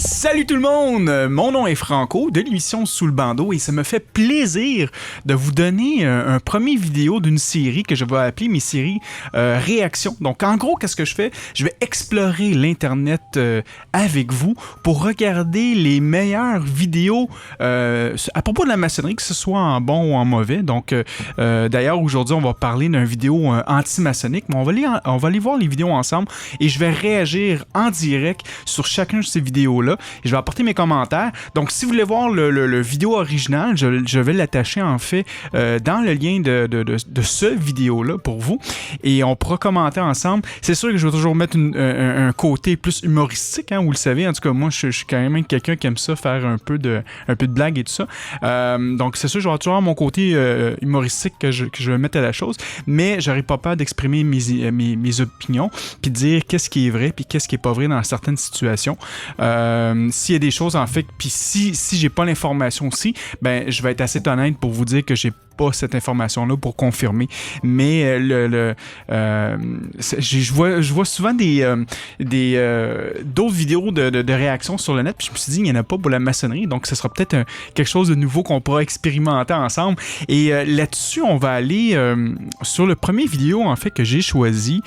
Salut tout le monde! Mon nom est Franco de l'émission Sous le bandeau et ça me fait plaisir de vous donner un premier vidéo d'une série que je vais appeler mes séries réactions. Donc en gros, qu'est-ce que je fais? Je vais explorer l'internet avec vous pour regarder les meilleures vidéos à propos de la maçonnerie, que ce soit en bon ou en mauvais. Donc d'ailleurs, aujourd'hui, on va parler d'une vidéo anti-maçonnique, mais on va aller voir les vidéos ensemble et je vais réagir en direct sur chacune de ces vidéos-là. Et je vais apporter mes commentaires. Donc, si vous voulez voir le vidéo original, je vais l'attacher en fait dans le lien de ce vidéo-là pour vous. Et on pourra commenter ensemble. C'est sûr que je vais toujours mettre un côté plus humoristique, hein, vous le savez. En tout cas, moi, je suis quand même quelqu'un qui aime ça, faire un peu de blague et tout ça. Donc, c'est sûr que je vais toujours mon côté humoristique que je vais mettre à la chose. Mais j'aurais pas peur d'exprimer mes opinions, puis de dire qu'est-ce qui est vrai, puis qu'est-ce qui est pas vrai dans certaines situations. S'il y a des choses en fait, puis si j'ai pas l'information aussi, ben je vais être assez honnête pour vous dire que j'ai pas cette information-là pour confirmer. Mais je vois souvent d'autres vidéos de réactions sur le net, puis je me suis dit, il n'y en a pas pour la maçonnerie, donc ce sera peut-être quelque chose de nouveau qu'on pourra expérimenter ensemble. Et là-dessus, on va aller sur le premier vidéo en fait que j'ai choisi,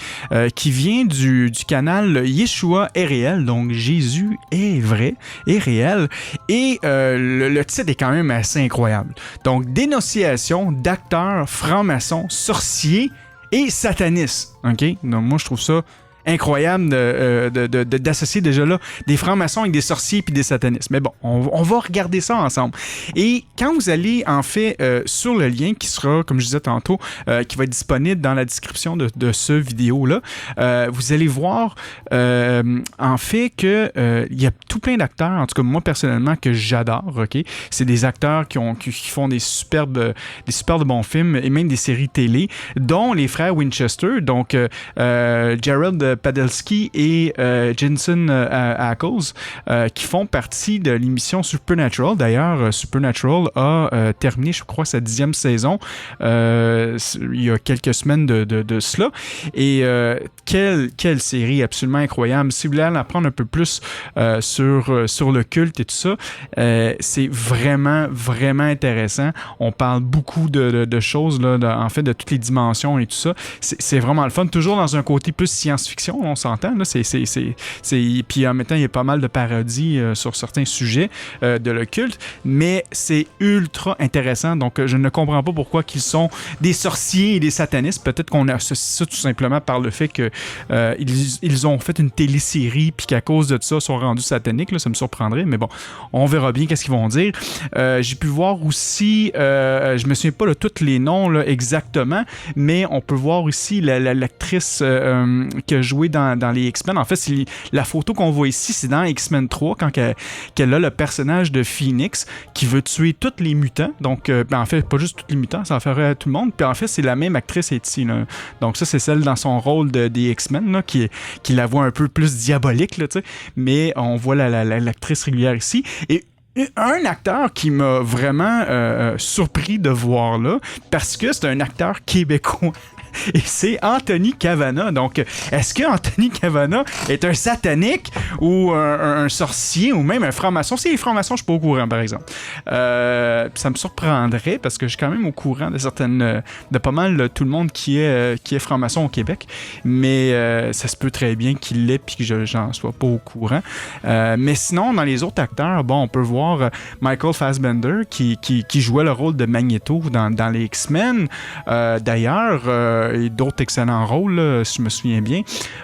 qui vient du canal Yeshua est réel, donc Jésus est vrai, est réel, et le titre est quand même assez incroyable. Donc, dénonciation d'acteurs francs-maçons, sorciers et satanistes. OK? Donc, moi, je trouve ça incroyable d'associer déjà là des francs-maçons avec des sorciers puis des satanistes. Mais bon, on va regarder ça ensemble. Et quand vous allez en fait sur le lien qui sera, comme je disais tantôt, qui va être disponible dans la description de ce vidéo-là, vous allez voir en fait que il y a tout plein d'acteurs, en tout cas moi personnellement, que j'adore. OK? C'est des acteurs qui font des superbes bons films et même des séries télé, dont les frères Winchester, donc Gerald Padalecki et Jensen Ackles, qui font partie de l'émission Supernatural. D'ailleurs, Supernatural a terminé, je crois, sa 10e saison il y a quelques semaines de cela. Et quelle série absolument incroyable. Si vous voulez en apprendre un peu plus sur le culte et tout ça, c'est vraiment, vraiment intéressant. On parle beaucoup de choses, là, en fait, de toutes les dimensions et tout ça. C'est vraiment le fun. Toujours dans un côté plus science-fiction, on s'entend. Là, puis en même temps, il y a pas mal de parodies sur certains sujets de l'occulte, mais c'est ultra intéressant. Donc, je ne comprends pas pourquoi qu'ils sont des sorciers et des satanistes. Peut-être qu'on associe ça tout simplement par le fait que ils ont fait une télésérie puis qu'à cause de ça, ils sont rendus sataniques. Là, ça me surprendrait, mais bon, on verra bien qu'est-ce qu'ils vont dire. J'ai pu voir aussi, je me souviens pas de tous les noms là, exactement, mais on peut voir aussi l'actrice qui a joué dans les X-Men. En fait, la photo qu'on voit ici, c'est dans X-Men 3, quand qu'elle a le personnage de Phoenix qui veut tuer tous les mutants. Donc, en fait, pas juste tous les mutants, ça en ferait à tout le monde. Puis en fait, c'est la même actrice ici. Là. Donc ça, c'est celle dans son rôle des X-Men, là, qui la voit un peu plus diabolique, là, mais on voit l'actrice régulière ici. Et un acteur qui m'a vraiment surpris de voir là, parce que c'est un acteur québécois. Et c'est Anthony Cavana. Donc, est-ce que Anthony Cavana est un satanique ou un sorcier ou même un franc-maçon? Si les francs-maçons, je suis pas au courant, par exemple. Ça me surprendrait parce que je suis quand même au courant de pas mal tout le monde qui est franc-maçon au Québec. Mais ça se peut très bien qu'il l'ait puis que j'en sois pas au courant. Mais sinon, dans les autres acteurs, bon, on peut voir Michael Fassbender qui jouait le rôle de Magneto dans les X-Men. D'ailleurs, et d'autres excellents rôles, là, si je me souviens bien.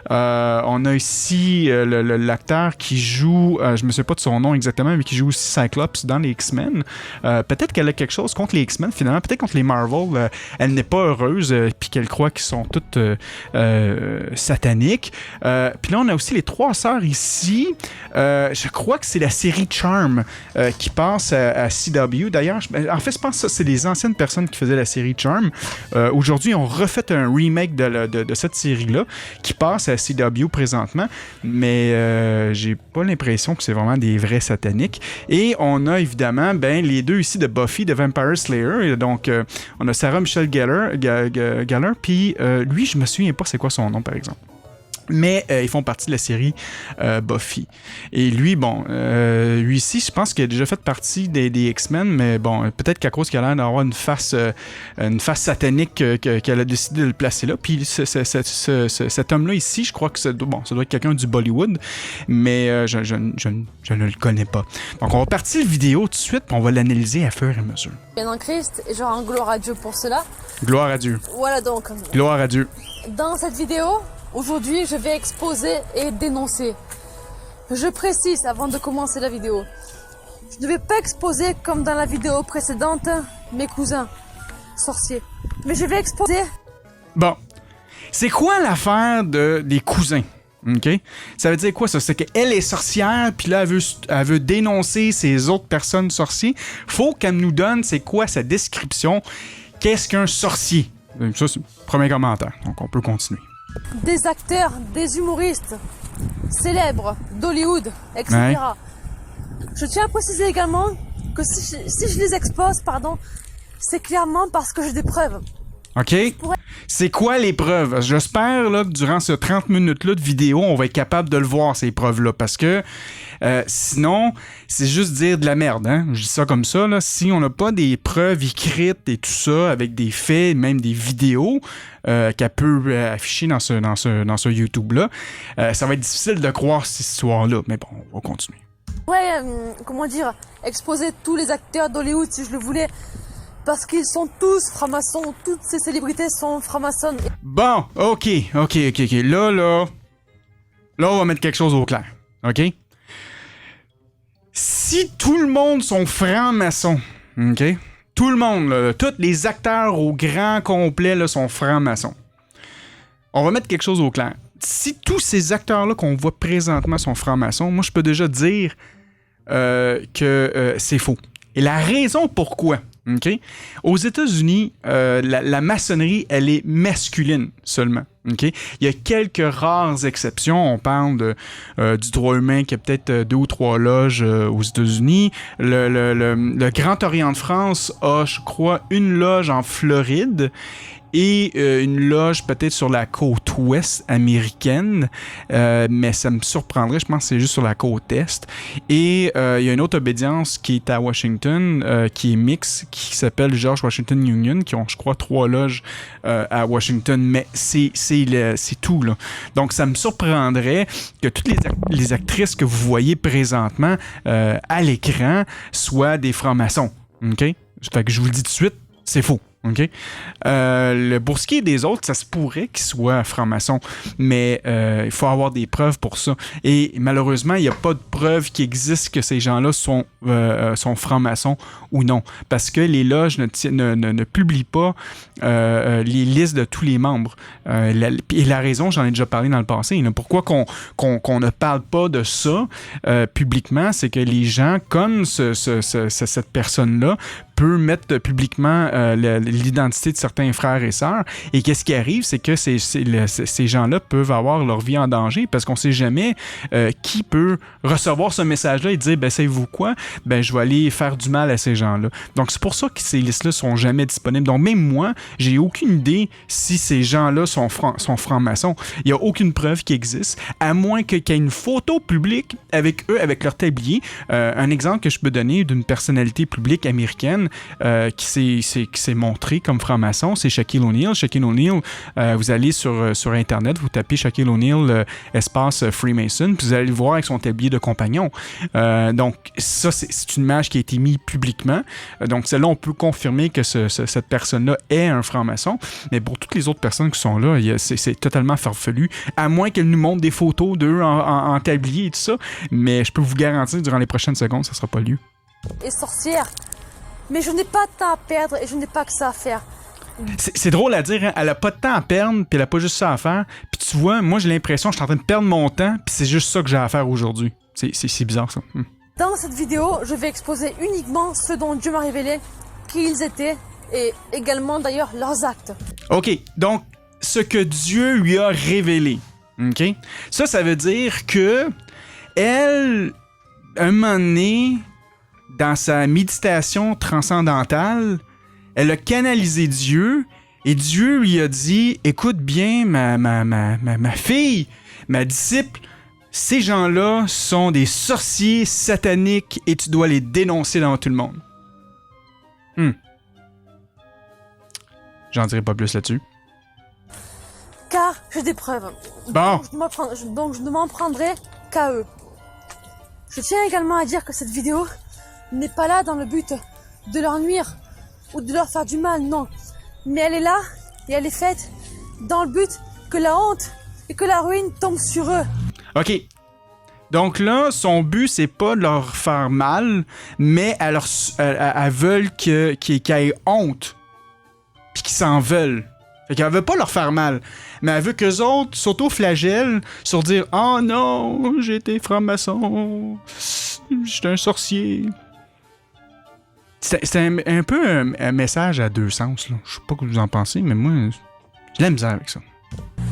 On a ici l'acteur qui joue, je me souviens pas de son nom exactement, mais qui joue aussi Cyclops dans les X-Men. Peut-être qu'elle a quelque chose contre les X-Men, finalement. Peut-être contre les Marvel, elle n'est pas heureuse, puis qu'elle croit qu'ils sont toutes sataniques. Puis là, on a aussi les trois sœurs ici. Je crois que c'est la série Charm qui passe à CW. D'ailleurs, en fait, je pense que c'est les anciennes personnes qui faisaient la série Charm. Aujourd'hui, on refait un remake de cette série-là qui passe à CW présentement, mais j'ai pas l'impression que c'est vraiment des vrais sataniques. Et on a évidemment les deux ici de Buffy de Vampire Slayer. Donc, on a Sarah Michelle Gellar, puis lui, je me souviens pas c'est quoi son nom, par exemple. Mais ils font partie de la série Buffy. Et lui, bon, lui ici, je pense qu'il a déjà fait partie des X-Men, mais bon, peut-être qu'à cause qu'il a l'air d'avoir une face satanique qu'elle a décidé de le placer là. Puis cet homme-là ici, je crois que ça doit être quelqu'un du Bollywood, mais je ne le connais pas. Donc on va partir la vidéo tout de suite, puis on va l'analyser à fur et à mesure. Bien en Christ, et genre gloire à Dieu pour cela. Gloire à Dieu. Voilà donc. Gloire à Dieu. Dans cette vidéo, aujourd'hui, je vais exposer et dénoncer. Je précise avant de commencer la vidéo. Je ne vais pas exposer comme dans la vidéo précédente mes cousins sorciers. Mais je vais exposer... Bon. C'est quoi l'affaire des cousins? OK? Ça veut dire quoi, ça? C'est qu'elle est sorcière, puis là, elle veut dénoncer ces autres personnes sorcières. Faut qu'elle nous donne c'est quoi sa description. Qu'est-ce qu'un sorcier? Ça, c'est le premier commentaire. Donc, on peut continuer. Des acteurs, des humoristes célèbres d'Hollywood, etc. Ouais. Je tiens à préciser également que si je les expose, c'est clairement parce que j'ai des preuves. OK? C'est quoi les preuves? J'espère là, que durant ce 30 minutes-là de vidéo, on va être capable de le voir, ces preuves-là. Parce que sinon, c'est juste dire de la merde. Hein? Je dis ça comme ça. Là. Si on n'a pas des preuves écrites et tout ça, avec des faits, même des vidéos qu'elle peut afficher dans ce YouTube-là, ça va être difficile de croire cette histoire-là. Mais bon, on va continuer. Ouais, exposer tous les acteurs d'Hollywood si je le voulais. Parce qu'ils sont tous francs-maçons, toutes ces célébrités sont francs-maçons. Bon, OK. Là, on va mettre quelque chose au clair. OK? Si tout le monde sont francs-maçons, OK? Tout le monde, là, tous les acteurs au grand complet là, sont francs-maçons. On va mettre quelque chose au clair. Si tous ces acteurs-là qu'on voit présentement sont francs-maçons, moi, je peux déjà dire que c'est faux. Et la raison pourquoi... Okay? Aux États-Unis, la maçonnerie, elle est masculine seulement. Okay? Il y a quelques rares exceptions. On parle du droit humain qui a peut-être 2 ou 3 loges aux États-Unis. Le Grand Orient de France a, je crois, une loge en Floride et une loge peut-être sur la côte ouest américaine, mais ça me surprendrait, je pense que c'est juste sur la côte est. Et il y a une autre obédience qui est à Washington, qui est mixte, qui s'appelle George Washington Union, qui ont, je crois, 3 loges à Washington, mais c'est tout, là. Donc, ça me surprendrait que toutes les actrices que vous voyez présentement à l'écran soient des francs-maçons. OK? Fait que je vous le dis tout de suite, c'est faux. OK? Pour ce qui est des autres, ça se pourrait qu'ils soient francs-maçons, mais il faut avoir des preuves pour ça. Et malheureusement, il n'y a pas de preuves qui existent que ces gens-là sont francs-maçons ou non. Parce que les loges ne publient pas les listes de tous les membres. Et la raison, j'en ai déjà parlé dans le passé. Là, pourquoi qu'on ne parle pas de ça publiquement, c'est que les gens, comme cette personne-là, peut mettre publiquement l'identité de certains frères et sœurs. Et qu'est-ce qui arrive, c'est que ces gens-là peuvent avoir leur vie en danger parce qu'on ne sait jamais qui peut recevoir ce message-là et dire, ben savez-vous quoi? Ben je vais aller faire du mal à ces gens-là. Donc c'est pour ça que ces listes-là sont jamais disponibles. Donc même moi, j'ai aucune idée si ces gens-là sont francs-maçons. Il n'y a aucune preuve qui existe, à moins qu'il y ait une photo publique avec eux, avec leur tablier. Un exemple que je peux donner d'une personnalité publique américaine qui s'est montré comme franc-maçon, c'est Shaquille O'Neal. Shaquille O'Neal, vous allez sur Internet, vous tapez Shaquille O'Neal espace Freemason, puis vous allez le voir avec son tablier de compagnon. Donc, ça, c'est une image qui a été mise publiquement. Donc, celle-là, on peut confirmer que cette personne-là est un franc-maçon, mais pour toutes les autres personnes qui sont là, c'est totalement farfelu, à moins qu'elle nous montre des photos d'eux en tablier et tout ça, mais je peux vous garantir, durant les prochaines secondes, ça ne sera pas lieu. Et sorcière. Mais je n'ai pas de temps à perdre et je n'ai pas que ça à faire. C'est drôle à dire, hein? Elle a pas de temps à perdre, puis elle a pas juste ça à faire. Puis tu vois, moi j'ai l'impression que je suis en train de perdre mon temps, puis c'est juste ça que j'ai à faire aujourd'hui. C'est bizarre ça. Dans cette vidéo, je vais exposer uniquement ce dont Dieu m'a révélé, qui ils étaient, et également d'ailleurs leurs actes. OK, donc ce que Dieu lui a révélé. OK? Ça veut dire que elle, un moment donné, dans sa méditation transcendantale, elle a canalisé Dieu Et Dieu lui a dit, écoute bien ma fille, ma disciple, ces gens-là sont des sorciers sataniques et tu dois les dénoncer devant tout le monde. J'en dirai pas plus là-dessus. Car j'ai des preuves. Bon. Donc je ne m'en prendrai qu'à eux. Je tiens également à dire que cette vidéo n'est pas là dans le but de leur nuire ou de leur faire du mal, non. Mais elle est là et elle est faite dans le but que la honte et que la ruine tombent sur eux. OK. Donc là, son but, c'est pas de leur faire mal, mais elles veulent qu'ils aient honte. Puis qu'ils s'en veulent. Fait qu'elle veut pas leur faire mal, mais elle veut qu'eux autres s'auto-flagellent sur dire « Oh non, j'ai été franc-maçon, j'étais un sorcier. » C'est un peu un message à deux sens, là. Je sais pas ce que vous en pensez, mais moi, j'ai la misère avec ça.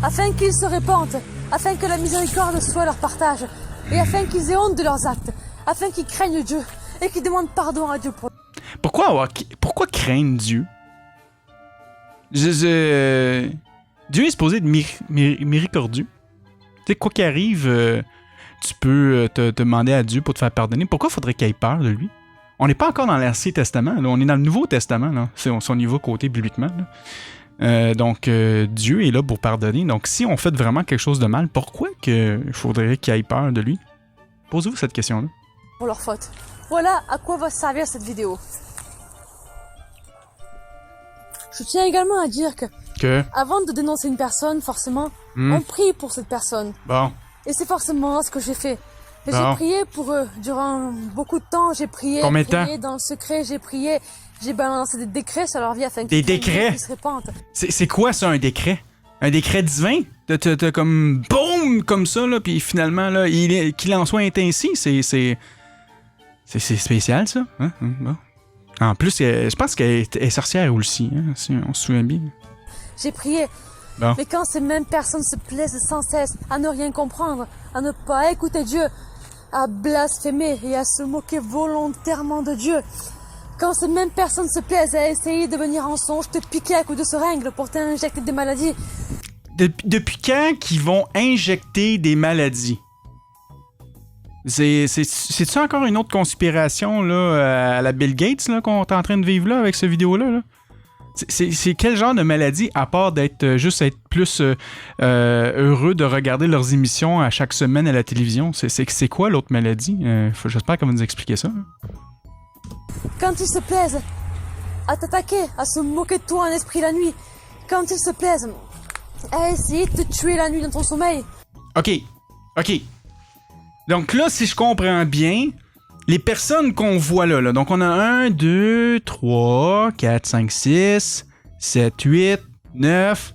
Afin qu'ils se répandent, afin que la miséricorde soit leur partage, et afin qu'ils aient honte de leurs actes, afin qu'ils craignent Dieu, et qu'ils demandent pardon à Dieu pour... Pourquoi craindre Dieu? Dieu est supposé être miséricordieux. Tu sais, quoi qu'il arrive, tu peux te demander à Dieu pour te faire pardonner. Pourquoi faudrait qu'il ait peur de lui? On n'est pas encore dans l'Ancien Testament, là. On est dans le Nouveau Testament, là. C'est son niveau côté bibliquement. Donc, Dieu est là pour pardonner. Donc, si on fait vraiment quelque chose de mal, pourquoi qu'il faudrait qu'il ait peur de lui? Posez-vous cette question-là. Pour leur faute. Voilà à quoi va servir cette vidéo. Je tiens également à dire que avant de dénoncer une personne, forcément, on prie pour cette personne. Bon. Et c'est forcément ce que j'ai fait. Et bon. J'ai prié pour eux durant beaucoup de temps. J'ai prié, combien de temps? Dans le secret, j'ai prié. J'ai balancé des décrets sur leur vie afin qu'ils se répandent. C'est quoi ça, un décret? Un décret divin? T'as comme boum, comme ça, là, puis finalement, là, qu'il en soit ainsi, c'est spécial, ça. Hein? Bon. En plus, je pense qu'elle est sorcière aussi, hein, si on se souvient bien. J'ai prié. Bon. Mais quand ces mêmes personnes se plaisent sans cesse à ne rien comprendre, à ne pas écouter Dieu, à blasphémer et à se moquer volontairement de Dieu, quand ces mêmes personnes se plaisent à essayer de venir en songe, te piquer à coups de seringue pour t'injecter des maladies. Depuis quand qu'ils vont injecter des maladies? C'est-tu encore une autre conspiration là, à la Bill Gates là, qu'on est en train de vivre là avec cette vidéo-là? Là? C'est quel genre de maladie, à part d'être juste être plus heureux de regarder leurs émissions à chaque semaine à la télévision? C'est quoi l'autre maladie? J'espère qu'on va nous expliquer ça. Là. Quand ils se plaisent à t'attaquer, à se moquer de toi en esprit la nuit, quand ils se plaisent à essayer de te tuer la nuit dans ton sommeil. OK. Donc là, si je comprends bien, les personnes qu'on voit là, donc on a 1, 2, 3, 4, 5, 6, 7, 8, 9,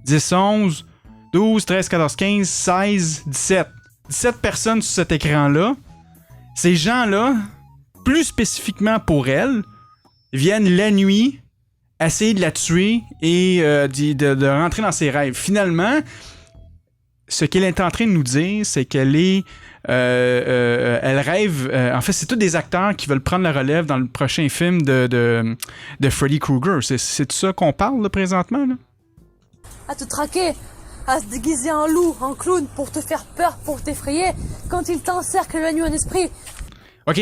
10, 11, 12, 13, 14, 15, 16, 17. 17 personnes sur cet écran-là. Ces gens-là, plus spécifiquement pour elles, viennent la nuit essayer de la tuer et de rentrer dans ses rêves. Finalement, ce qu'elle est en train de nous dire, c'est qu'elle est... elle rêve... en fait, c'est tous des acteurs qui veulent prendre la relève dans le prochain film de Freddy Krueger. C'est de ça qu'on parle là, présentement? Là? À te traquer, à se déguiser en loup, en clown, pour te faire peur, pour t'effrayer, quand il t'encercle la nuit en esprit. OK.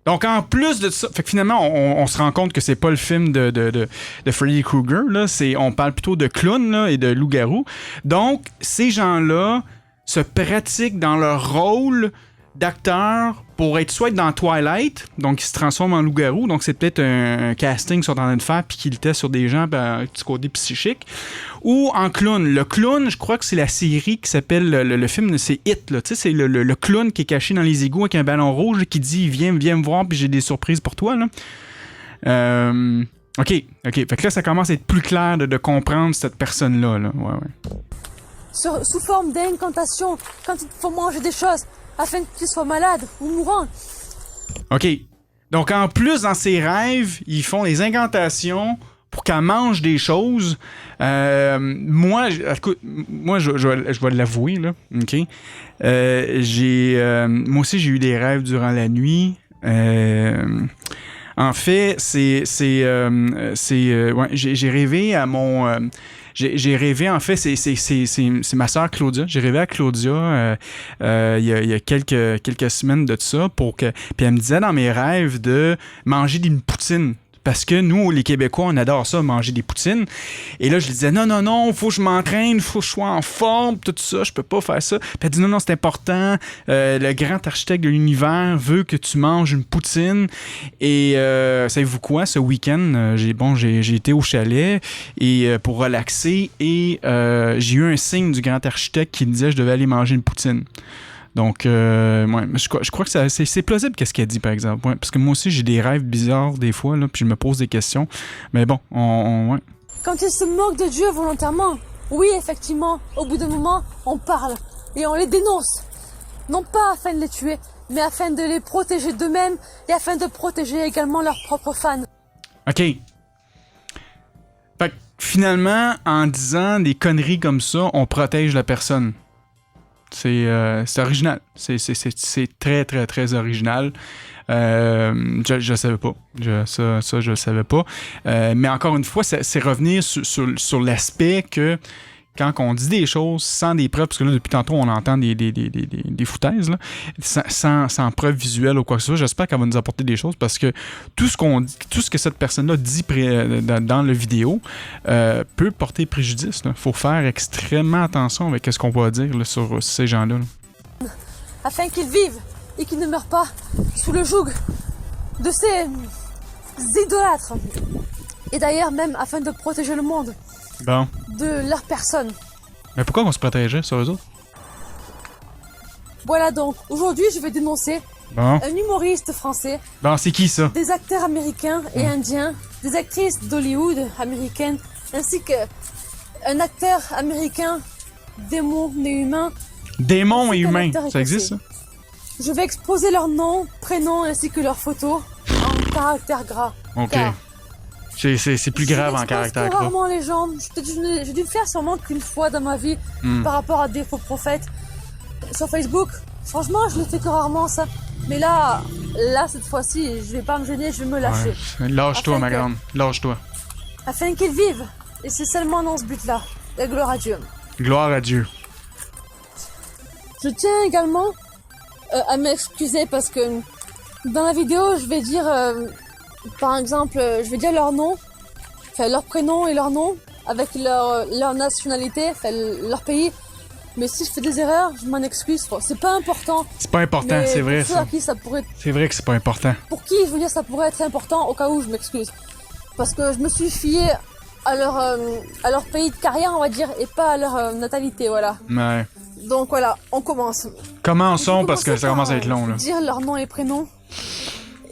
Donc, en plus de ça, fait que finalement, on se rend compte que c'est pas le film de Freddy Krueger. Là, on parle plutôt de clown là, et de loup-garou. Donc, ces gens-là se pratiquent dans leur rôle d'acteur pour être soit dans Twilight, donc ils se transforment en loup-garou, donc c'est peut-être un casting qu'ils sont en train de faire puis qu'ils le testent sur des gens un petit côté psychique, ou en clown. Le clown, je crois que c'est la série qui s'appelle, le film, c'est It, là. Tu sais, c'est le clown qui est caché dans les égouts avec un ballon rouge et qui dit viens me voir puis j'ai des surprises pour toi, là. OK. Fait que là, ça commence à être plus clair de comprendre cette personne-là, là. Ouais. Sous forme d'incantation, quand il te faut manger des choses, afin que tu sois malade ou mourant. OK. Donc, en plus, dans ses rêves, ils font des incantations pour qu'elle mange des choses. Moi, je vais l'avouer, là. OK? Moi aussi, j'ai eu des rêves durant la nuit. En fait, ouais, j'ai rêvé à mon... j'ai rêvé, en fait, c'est ma sœur Claudia. J'ai rêvé à Claudia il y a quelques semaines de ça puis elle me disait dans mes rêves de manger une poutine. Parce que nous, les Québécois, on adore ça, manger des poutines. Et là, je lui disais, non, faut que je m'entraîne, faut que je sois en forme, tout ça, je peux pas faire ça. Puis elle dit, non, c'est important. Le grand architecte de l'univers veut que tu manges une poutine. Et savez-vous quoi, ce week-end, j'ai été au chalet et pour relaxer et j'ai eu un signe du grand architecte qui me disait que je devais aller manger une poutine. Donc, ouais, je crois que c'est plausible qu'est-ce qu'elle dit, par exemple. Ouais, parce que moi aussi, j'ai des rêves bizarres des fois, là, puis je me pose des questions. Mais bon, ouais. Quand ils se moquent de Dieu volontairement, oui, effectivement, au bout d'un moment, on parle et on les dénonce. Non pas afin de les tuer, mais afin de les protéger d'eux-mêmes et afin de protéger également leurs propres fans. OK. Fait que finalement, en disant des conneries comme ça, on protège la personne. C'est original. C'est très, très, très original. Je savais pas. Ça, je le savais pas. Mais encore une fois, c'est revenir sur l'aspect que quand on dit des choses sans des preuves, parce que là, depuis tantôt, on entend des foutaises, là, sans preuve visuelle ou quoi que ce soit, j'espère qu'elle va nous apporter des choses parce que tout ce que cette personne-là dit dans la vidéo peut porter préjudice. Il faut faire extrêmement attention avec ce qu'on va dire là, sur ces gens-là. Afin qu'ils vivent et qu'ils ne meurent pas sous le joug de ces idolâtres. Et d'ailleurs, même afin de protéger le monde. Bon. De leur personne. Mais pourquoi on se protégeait sur eux autres? Voilà donc, aujourd'hui je vais dénoncer un humoriste français. Bon, c'est qui ça? Des acteurs américains et indiens, des actrices d'Hollywood américaines, ainsi qu'un acteur américain, démon et humain. Démon et humain, ça existe ça? Je vais exposer leur nom, prénom ainsi que leurs photos en caractère gras. Ok. Car c'est plus grave en caractère gras. Rarement les gens. J'ai dû le faire sûrement qu'une fois dans ma vie par rapport à des faux prophètes. Sur Facebook, franchement, je le fais que rarement ça. Mais là, cette fois-ci, je vais pas me gêner, je vais me lâcher. Ouais. Lâche-toi, ma grande. Lâche-toi. Afin qu'ils vivent. Et c'est seulement dans ce but-là. La gloire à Dieu. Gloire à Dieu. Je tiens également à m'excuser parce que dans la vidéo, je vais dire... par exemple, je vais dire leur nom, enfin leur prénom et leur nom, avec leur nationalité, enfin leur pays. Mais si je fais des erreurs, je m'en excuse. C'est pas important. C'est pas important, c'est vrai ça. C'est vrai que c'est pas important. Pour qui, je veux dire, ça pourrait être important, au cas où je m'excuse. Parce que je me suis fié à leur pays de carrière, on va dire, et pas à leur natalité, voilà. Ouais. Donc voilà, on commence. Commençons parce que ça commence à être long, là. Dire leur nom et prénom.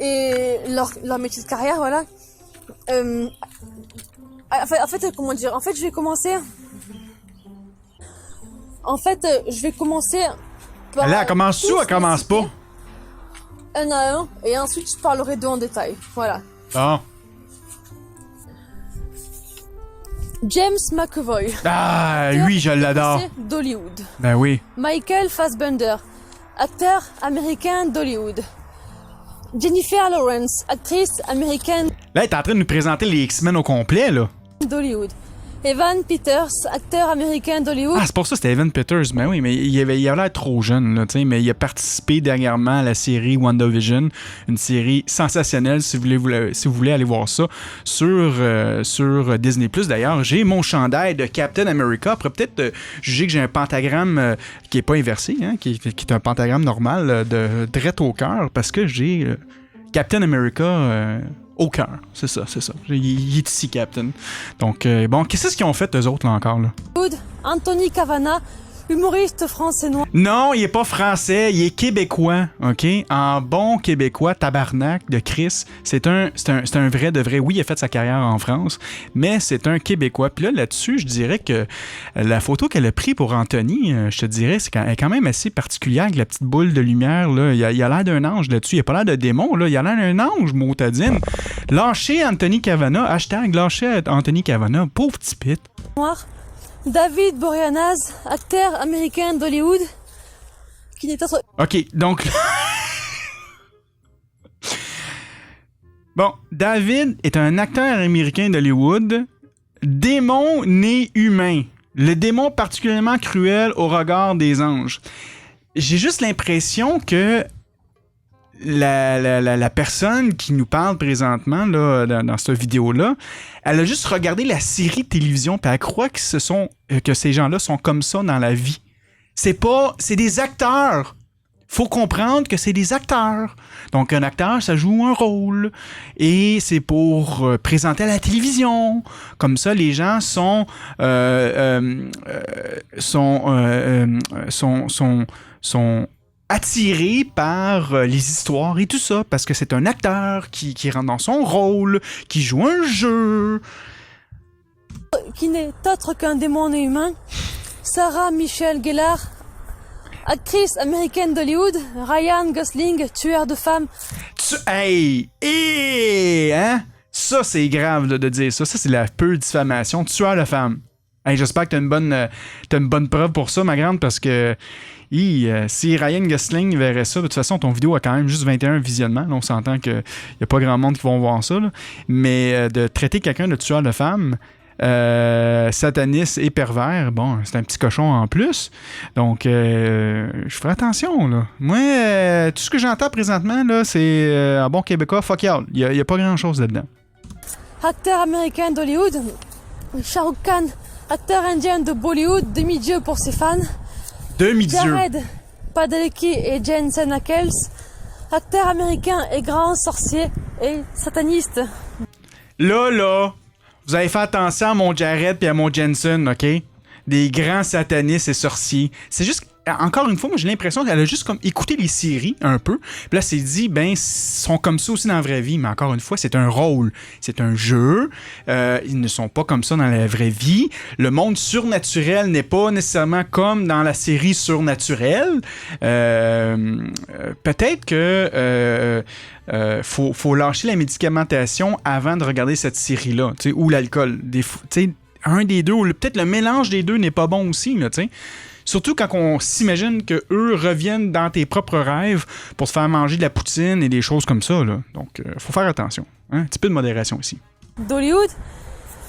Et leur métier de carrière, voilà. En fait, comment dire? En fait, je vais commencer par... Là, elle commence ou elle commence pas? Un à un, et ensuite je parlerai d'eux en détail. Voilà. Bon. James McAvoy. Ah, lui, je l'adore. D'Hollywood. Ben oui. Michael Fassbender, acteur américain d'Hollywood. Jennifer Lawrence, actrice américaine Là, elle est en train de nous présenter les X-Men au complet, là. d'Hollywood. Evan Peters, acteur américain d'Hollywood. Ah, c'est pour ça que c'était Evan Peters. Ben oui, mais il a l'air trop jeune, là, tu sais, mais il a participé dernièrement à la série WandaVision, une série sensationnelle, si vous voulez aller voir ça, sur Disney+. D'ailleurs, j'ai mon chandail de Captain America. Après, peut-être juger que j'ai un pentagramme qui est pas inversé, hein, qui est un pentagramme normal de drette au cœur, parce que j'ai Captain America... au cœur, c'est ça. Il est ici, Captain. Donc, bon, qu'est-ce qu'ils ont fait, eux autres, là, encore, là? Anthony Cavana, humoriste français noir. Non, il est pas français, il est québécois, OK? En bon québécois, tabarnak de Chris. C'est un vrai de vrai. Oui, il a fait sa carrière en France, mais c'est un Québécois. Puis là-dessus, je dirais que la photo qu'elle a prise pour Anthony, je te dirais, elle est quand même assez particulière avec la petite boule de lumière, là. Il a l'air d'un ange là-dessus. Il a pas l'air de démon, là. Il a l'air d'un ange, motadine. Lâchez Anthony Cavana, hashtag lâchez Anthony Cavana, pauvre petit pit. Noir. David Boreanaz, acteur américain d'Hollywood, qui n'est autre... OK, donc... Bon, David est un acteur américain d'Hollywood, démon né humain. Le démon particulièrement cruel au regard des anges. J'ai juste l'impression que la personne qui nous parle présentement là, dans cette vidéo-là, elle a juste regardé la série de télévision puis elle croit que ces gens-là sont comme ça dans la vie. C'est des acteurs. Faut comprendre que c'est des acteurs. Donc, un acteur, ça joue un rôle. Et c'est pour présenter à la télévision. Comme ça, les gens sont attirés par les histoires et tout ça. Parce que c'est un acteur qui rentre dans son rôle, qui joue un jeu. Qui n'est autre qu'un démon humain. Sarah Michelle Gellar, actrice américaine d'Hollywood. Ryan Gosling, tueur de femmes. Hein? Ça, c'est grave de dire ça. Ça, c'est la pure diffamation. Tueur de femmes. Hey, j'espère que t'as une bonne preuve pour ça, ma grande, parce que si Ryan Gosling verrait ça, de toute façon, ton vidéo a quand même juste 21 visionnements. Là, on s'entend qu'il n'y a pas grand monde qui vont voir ça. Là. Mais de traiter quelqu'un de tueur de femmes, sataniste et pervers, bon, c'est un petit cochon en plus. Donc, je ferai attention, là. Moi, tout ce que j'entends présentement, là, c'est en bon québécois, fuck y'all. Il n'y a pas grand-chose là-dedans. Acteur américain d'Hollywood. Shah Rukh Khan, acteur indien de Bollywood, demi-dieu pour ses fans. Demi-dieu. Jared Padalecki et Jensen Ackles, acteur américain et grand sorcier et sataniste. Là, vous avez fait attention à mon Jared et à mon Jensen, OK? Des grands satanistes et sorciers. C'est juste, encore une fois, moi j'ai l'impression qu'elle a juste comme écouté les séries un peu. Puis là, elle s'est dit, ils sont comme ça aussi dans la vraie vie. Mais encore une fois, c'est un rôle. C'est un jeu. Ils ne sont pas comme ça dans la vraie vie. Le monde surnaturel n'est pas nécessairement comme dans la série Surnaturel. Peut-être que faut lâcher la médicamentation avant de regarder cette série-là, ou l'alcool. Un des deux, ou peut-être le mélange des deux n'est pas bon aussi, là, t'sais. Surtout quand on s'imagine qu'eux reviennent dans tes propres rêves pour se faire manger de la poutine et des choses comme ça, là. Donc, faut faire attention. Hein? Un petit peu de modération aussi. D'Hollywood,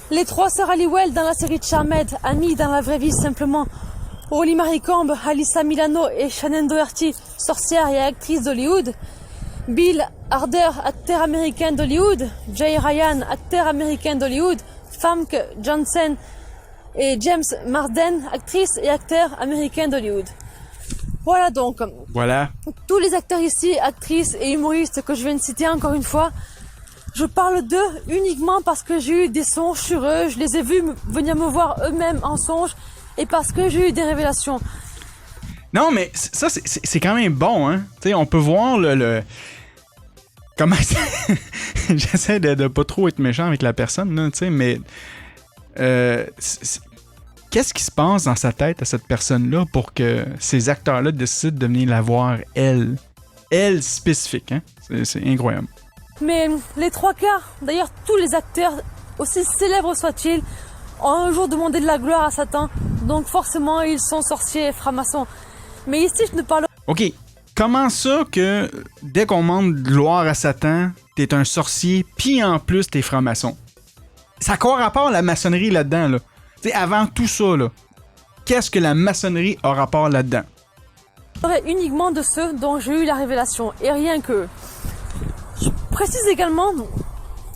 les trois sœurs Halliwell dans la série Charmed, amies dans la vraie vie simplement. Holly Marie Combe, Alyssa Milano et Shannon Doherty, sorcière et actrice d'Hollywood. Bill Harder, acteur américain d'Hollywood. Jay Ryan, acteur américain d'Hollywood. Famke Janssen et James Marsden, actrice et acteur américain d'Hollywood. Voilà donc. Voilà. Tous les acteurs ici, actrices et humoristes que je viens de citer encore une fois, je parle d'eux uniquement parce que j'ai eu des songes sur eux, je les ai vus venir me voir eux-mêmes en songe et parce que j'ai eu des révélations. Non, mais ça, c'est quand même bon, hein. T'sais, on peut voir le... Comment... J'essaie de pas trop être méchant avec la personne, là, mais... Qu'est-ce qui se passe dans sa tête à cette personne-là pour que ces acteurs-là décident de venir la voir, elle? Elle spécifique, hein? C'est incroyable. Mais les trois quarts, d'ailleurs tous les acteurs, aussi célèbres soient-ils, ont un jour demandé de la gloire à Satan, donc forcément ils sont sorciers et francs-maçons. Mais ici je ne parle... OK, comment ça que dès qu'on demande gloire à Satan, t'es un sorcier, puis en plus t'es franc-maçon? Ça a quoi rapport à la maçonnerie là-dedans, là? T'sais, avant tout ça, là, qu'est-ce que la maçonnerie a rapport là-dedans? Je parlerai uniquement de ceux dont j'ai eu la révélation, et rien que... Je précise également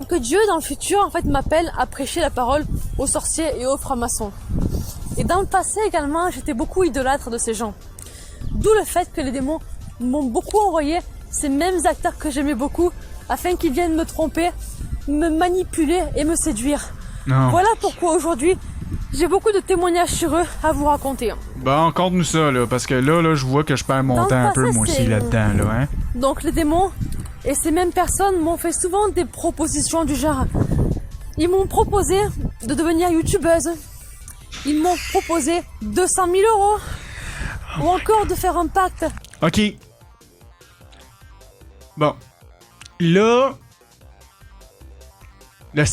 que Dieu, dans le futur, en fait, m'appelle à prêcher la parole aux sorciers et aux francs-maçons. Et dans le passé également, j'étais beaucoup idolâtre de ces gens. D'où le fait que les démons m'ont beaucoup envoyé ces mêmes acteurs que j'aimais beaucoup, afin qu'ils viennent me tromper, me manipuler et me séduire. Non. Voilà pourquoi aujourd'hui, j'ai beaucoup de témoignages sur eux à vous raconter. Bon, conte-nous ça, là, parce que là, je vois que je perds mon temps un peu, moi aussi, là-dedans, là, hein. Donc les démons et ces mêmes personnes m'ont fait souvent des propositions du genre. Ils m'ont proposé de devenir youtubeuse. Ils m'ont proposé 200 000 €. Ou encore de faire un pacte. OK. Bon. Là... Le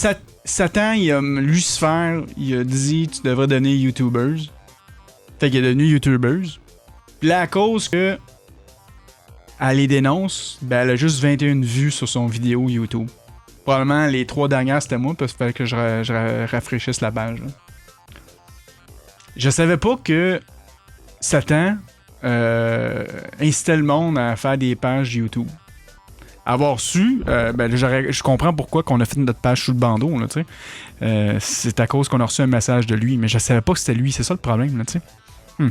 Satan, Lucifer, il a dit tu devrais devenir YouTubeuse. Fait qu'il est devenu YouTubeuse. Puis là, à cause que elle les dénonce, ben elle a juste 21 vues sur son vidéo YouTube. Probablement les 3 dernières, c'était moi, parce qu'il fallait que je rafraîchisse la page. Là. Je savais pas que Satan incitait le monde à faire des pages YouTube. Avoir su, je comprends pourquoi qu'on a fait notre page sous le bandeau, là, tu sais. C'est à cause qu'on a reçu un message de lui, mais je savais pas que c'était lui, c'est ça le problème, là, tu sais.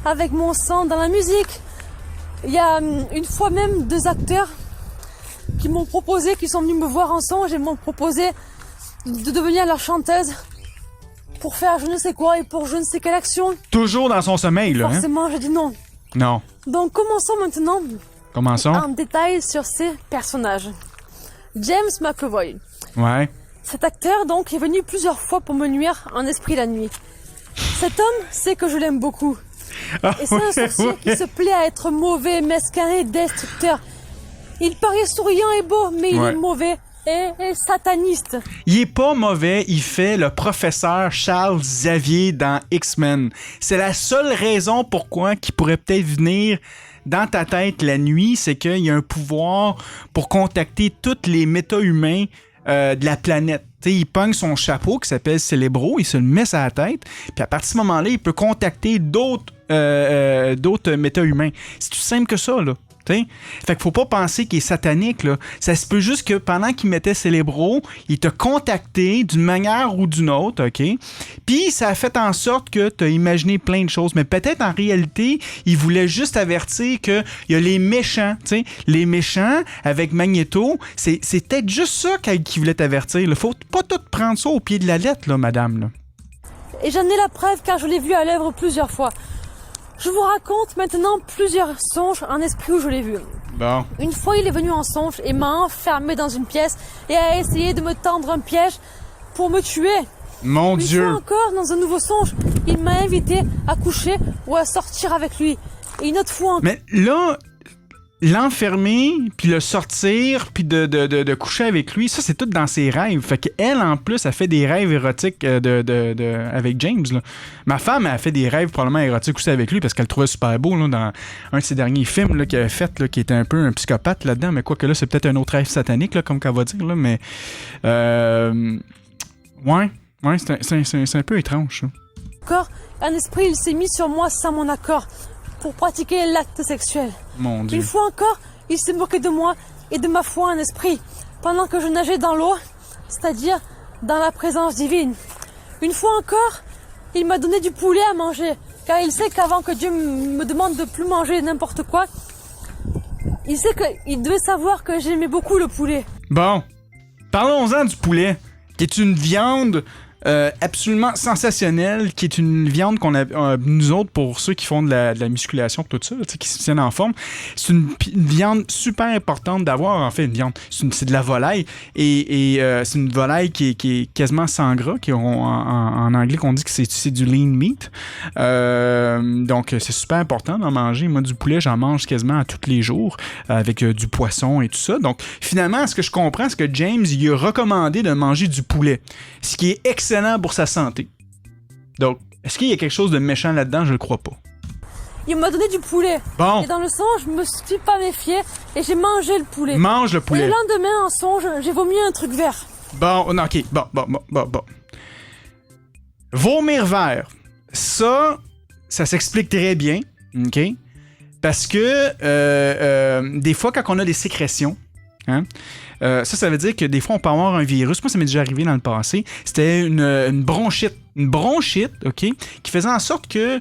Avec mon sang dans la musique. Il y a une fois même 2 acteurs qui m'ont proposé, qui sont venus me voir en songe et m'ont proposé de devenir leur chanteuse pour faire je ne sais quoi et pour je ne sais quelle action. Toujours dans son sommeil, là. Forcément, j'ai dit non. Non. Donc commençons maintenant Commençons. en détail sur ces personnages. James McAvoy. Ouais. Cet acteur donc est venu plusieurs fois pour me nuire en esprit la nuit. Cet homme sait que je l'aime beaucoup. Et c'est un sorcier qui se plaît à être mauvais, mesquin et destructeur. Il paraît souriant et beau, mais il est mauvais et sataniste. Il est pas mauvais, il fait le professeur Charles Xavier dans X-Men. C'est la seule raison pourquoi qu'il pourrait peut-être venir dans ta tête la nuit, c'est qu'il y a un pouvoir pour contacter tous les méta-humains de la planète. T'sais, il pogne son chapeau qui s'appelle Célébro, il se le met sur la tête, puis à partir de ce moment-là, il peut contacter d'autres méta-humains. C'est tout simple que ça, là. T'sais? Fait qu'il faut pas penser qu'il est satanique, là. Ça se peut juste que pendant qu'il mettait Célébro, il t'a contacté d'une manière ou d'une autre, OK? Puis ça a fait en sorte que t'as imaginé plein de choses. Mais peut-être en réalité, il voulait juste avertir qu'il y a les méchants, t'sais? Les méchants avec Magneto, c'est peut-être juste ça qu'il voulait t'avertir. Il faut pas tout prendre ça au pied de la lettre, là, madame, là. Et j'en ai la preuve car je l'ai vu à l'œuvre plusieurs fois. Je vous raconte maintenant plusieurs songes en esprit où je l'ai vu. Bon. Une fois, il est venu en songe et m'a enfermé dans une pièce et a essayé de me tendre un piège pour me tuer. Mon Dieu! Une fois encore, dans un nouveau songe, il m'a invité à coucher ou à sortir avec lui. Et une autre fois encore... Mais là, l'enfermer, puis le sortir, puis de coucher avec lui, ça, c'est tout dans ses rêves. Fait qu'elle, en plus, elle fait des rêves érotiques avec James. Là. Ma femme, elle a fait des rêves probablement érotiques aussi avec lui parce qu'elle le trouvait super beau là, dans un de ses derniers films là, qu'il avait fait, là, qui était un peu un psychopathe là-dedans. Mais quoi que là, c'est peut-être un autre rêve satanique, là, comme qu'elle va dire. Là, mais ouais, c'est un peu étrange. Ça. Encore, un esprit, il s'est mis sur moi sans mon accord pour pratiquer l'acte sexuel. Mon Dieu. Une fois encore, il s'est moqué de moi et de ma foi en esprit, pendant que je nageais dans l'eau, c'est-à-dire dans la présence divine. Une fois encore, il m'a donné du poulet à manger, car il sait qu'avant que Dieu me demande de plus manger n'importe quoi, il sait qu'il devait savoir que j'aimais beaucoup le poulet. Bon, parlons-en du poulet, qui est une viande absolument sensationnelle, qui est une viande qu'on a, nous autres, pour ceux qui font de la musculation, tout ça, qui se tiennent en forme, c'est une viande super importante d'avoir, en fait, une viande. C'est de la volaille, et c'est une volaille qui est quasiment sans gras, en anglais, qu'on dit que c'est du lean meat. Donc, c'est super important d'en manger. Moi, du poulet, j'en mange quasiment à tous les jours, avec du poisson et tout ça. Donc, finalement, ce que je comprends, c'est que James, il a recommandé de manger du poulet, ce qui est excellent pour sa santé. Donc, est-ce qu'il y a quelque chose de méchant là-dedans? Je le crois pas. Il m'a donné du poulet. Bon. Et dans le songe, je me suis pas méfié et j'ai mangé le poulet. Mange le poulet. Et le lendemain, en songe, j'ai vomi un truc vert. Bon, non, OK. Bon. Vomir vert. Ça s'explique très bien. OK? Parce que des fois, quand on a des sécrétions, hein, ça veut dire que des fois, on peut avoir un virus. Moi, ça m'est déjà arrivé dans le passé. C'était une bronchite. Une bronchite, OK, qui faisait en sorte que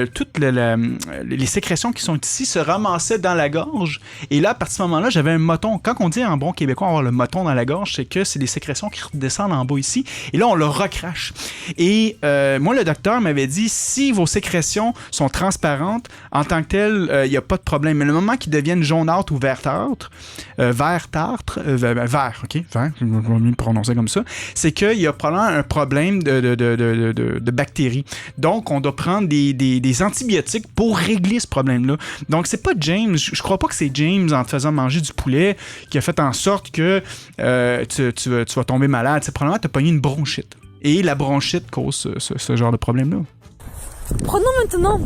toutes les sécrétions qui sont ici se ramassaient dans la gorge. Et là, à partir de ce moment-là, j'avais un moton. Quand on dit en bon québécois avoir le moton dans la gorge, c'est que c'est des sécrétions qui redescendent en bas ici. Et là, on le recrache. Et moi, le docteur m'avait dit, si vos sécrétions sont transparentes, en tant que telles, il n'y a pas de problème. Mais le moment qu'ils deviennent jaunâtres ou vert, OK, vert, je vais mieux le prononcer comme ça, c'est qu'il y a probablement un problème de bactéries. Donc, on doit prendre des antibiotiques pour régler ce problème-là. Donc, c'est pas James, je crois pas que c'est James, en te faisant manger du poulet, qui a fait en sorte que tu vas tomber malade. C'est probablement que tu as pogné une bronchite. Et la bronchite cause ce genre de problème-là. Prenons maintenant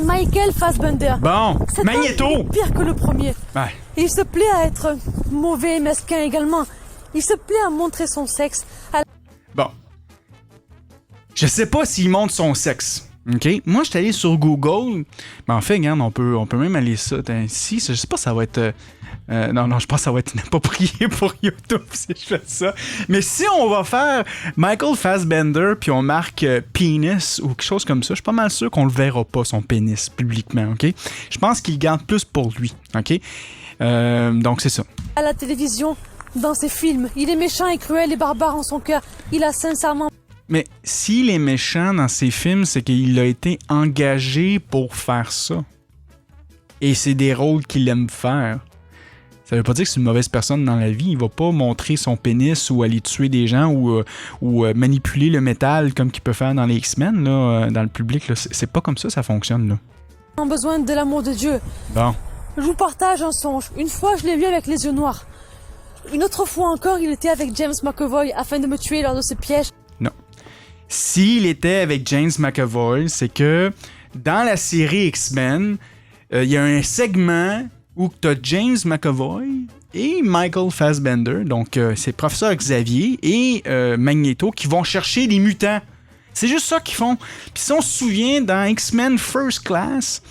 Michael Fassbender. Bon, Cet Magneto! homme est pire que le premier. Ouais. Il se plaît à être mauvais et mesquin également. Il se plaît à montrer son sexe. Bon. Je sais pas s'il montre son sexe. OK? Moi, je suis allé sur Google. Mais en fait, regarde, on peut même aller ça. Si, je sais pas, ça va être... non, je pense que ça va être inapproprié pour YouTube si je fais ça. Mais si on va faire Michael Fassbender puis on marque penis ou quelque chose comme ça, je suis pas mal sûr qu'on le verra pas, son pénis, publiquement, OK? Je pense qu'il garde plus pour lui, OK? Donc, c'est ça. À la télévision, dans ses films, il est méchant et cruel et barbare en son cœur. Il a sincèrement... Mais s'il est méchant dans ses films, c'est qu'il a été engagé pour faire ça. Et c'est des rôles qu'il aime faire. Ça veut pas dire que c'est une mauvaise personne dans la vie. Il va pas montrer son pénis ou aller tuer des gens ou manipuler le métal comme qu'il peut faire dans les X-Men, là, dans le public. Là. C'est pas comme ça fonctionne. Là. a besoin de l'amour de Dieu. Bon. Je vous partage un songe. Une fois, je l'ai vu avec les yeux noirs. Une autre fois encore, il était avec James McAvoy afin de me tuer lors de ce piège. Non. S'il était avec James McAvoy, c'est que dans la série X-Men, il y a un segment où tu as James McAvoy et Michael Fassbender, donc c'est Professeur Xavier et Magneto qui vont chercher des mutants. C'est juste ça qu'ils font. Puis si on se souvient, dans X-Men First Class,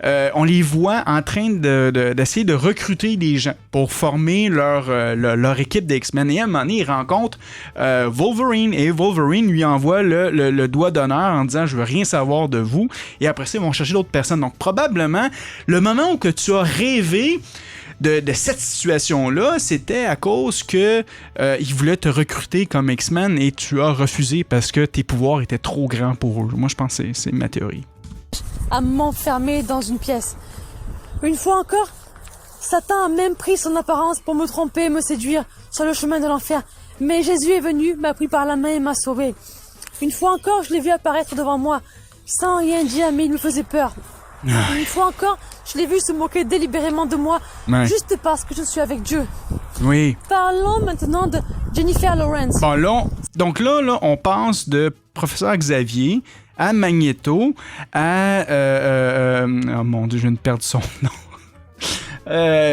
on les voit en train d'essayer de recruter des gens pour former leur équipe d'X-Men. Et à un moment donné, ils rencontrent Wolverine et Wolverine lui envoie le doigt d'honneur en disant « Je veux rien savoir de vous ». Et après ça, ils vont chercher d'autres personnes. Donc probablement, le moment où que tu as rêvé de cette situation-là, c'était à cause que ils voulaient te recruter comme X-Men et tu as refusé parce que tes pouvoirs étaient trop grands pour eux. Moi, je pense que c'est ma théorie. À m'enfermer dans une pièce. Une fois encore, Satan a même pris son apparence pour me tromper et me séduire sur le chemin de l'enfer. Mais Jésus est venu, m'a pris par la main et m'a sauvé. Une fois encore, je l'ai vu apparaître devant moi, sans rien dire, mais il me faisait peur. Une fois encore, je l'ai vu se moquer délibérément de moi, juste parce que je suis avec Dieu. Oui. Parlons maintenant de Jennifer Lawrence. Bon, donc là, on passe de Professeur Xavier à Magneto, à... oh mon Dieu, je viens de perdre son nom.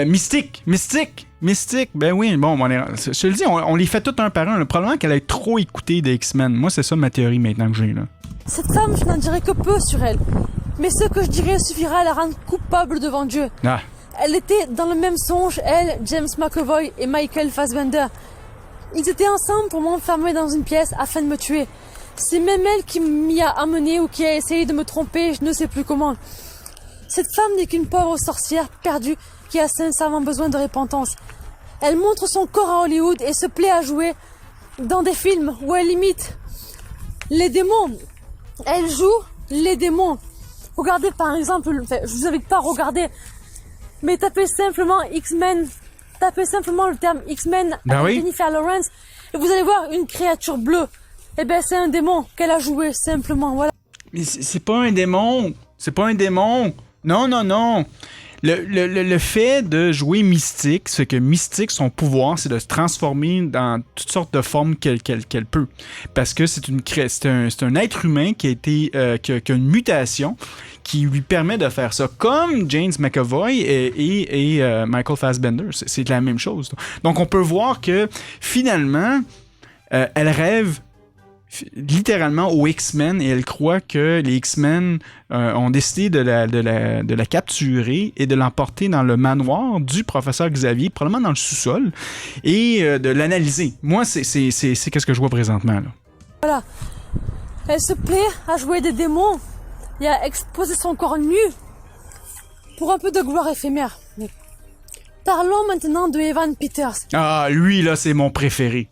Mystique, ben oui, bon, je te le dis, on les fait tout un par un. Probablement qu'elle a trop écouté des X-Men. Moi, c'est ça ma théorie maintenant que j'ai, là. Cette femme, je n'en dirai que peu sur elle. Mais ce que je dirais suffira à la rendre coupable devant Dieu. Ah. Elle était dans le même songe, elle, James McAvoy et Michael Fassbender. Ils étaient ensemble pour m'enfermer dans une pièce afin de me tuer. C'est même elle qui m'y a amené ou qui a essayé de me tromper, je ne sais plus comment. Cette femme n'est qu'une pauvre sorcière perdue qui a sincèrement besoin de repentance. Elle montre son corps à Hollywood et se plaît à jouer dans des films où elle imite les démons. Elle joue les démons. Regardez par exemple, je vous invite pas à regarder, mais tapez simplement X-Men, tapez simplement le terme X-Men avec Jennifer Lawrence et vous allez voir une créature bleue. Eh ben c'est un démon qu'elle a joué simplement, voilà. Mais c'est pas un démon, Non. Le fait de jouer Mystique, c'est que Mystique, son pouvoir, c'est de se transformer dans toutes sortes de formes qu'elle peut. Parce que c'est un être humain qui a une mutation qui lui permet de faire ça. Comme James McAvoy et Michael Fassbender. C'est la même chose. Donc on peut voir que finalement, elle rêve littéralement aux X-Men et elle croit que les X-Men ont décidé de la capturer et de l'emporter dans le manoir du professeur Xavier, probablement dans le sous-sol, et de l'analyser. Moi, c'est qu'est-ce que je vois présentement, là. Voilà. Elle se plaît à jouer des démons et à exposer son corps nu pour un peu de gloire éphémère. Mais parlons maintenant de Evan Peters. Ah, lui, là, c'est mon préféré.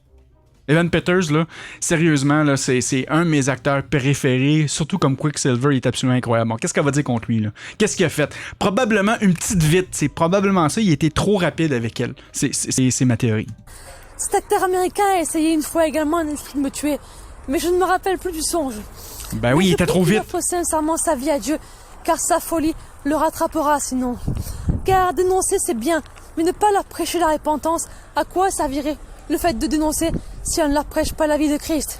Evan Peters, là, sérieusement, là, c'est un de mes acteurs préférés, surtout comme Quicksilver, il est absolument incroyable. Bon, qu'est-ce qu'elle va dire contre lui, là? Qu'est-ce qu'il a fait? Probablement une petite vite, c'est probablement ça, il était trop rapide avec elle. C'est ma théorie. Cet acteur américain a essayé une fois également de me tuer, mais je ne me rappelle plus du songe. Ben oui, il était trop vite. Il offre sincèrement sa vie à Dieu, car sa folie le rattrapera sinon. Car dénoncer c'est bien, mais ne pas leur prêcher la repentance, à quoi servirait le fait de dénoncer si on ne leur prêche pas la vie de Christ?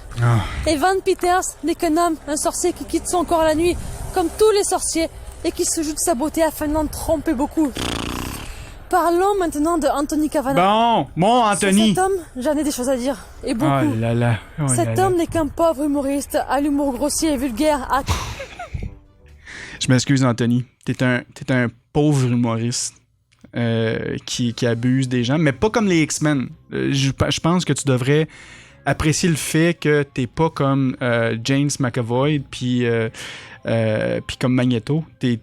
Evan Peters n'est qu'un homme, un sorcier qui quitte son corps la nuit, comme tous les sorciers, et qui se joue de sa beauté afin d'en tromper beaucoup. Parlons maintenant de Anthony Kavanagh. Bon, Anthony. Sur cet homme, j'en ai des choses à dire. Et beaucoup. Oh là là. Cet homme n'est qu'un pauvre humoriste à l'humour grossier et vulgaire. Je m'excuse, Anthony. T'es un pauvre humoriste qui abuse des gens, mais pas comme les X-Men. Je pense que tu devrais apprécier le fait que t'es pas comme James McAvoy puis comme Magneto. T'es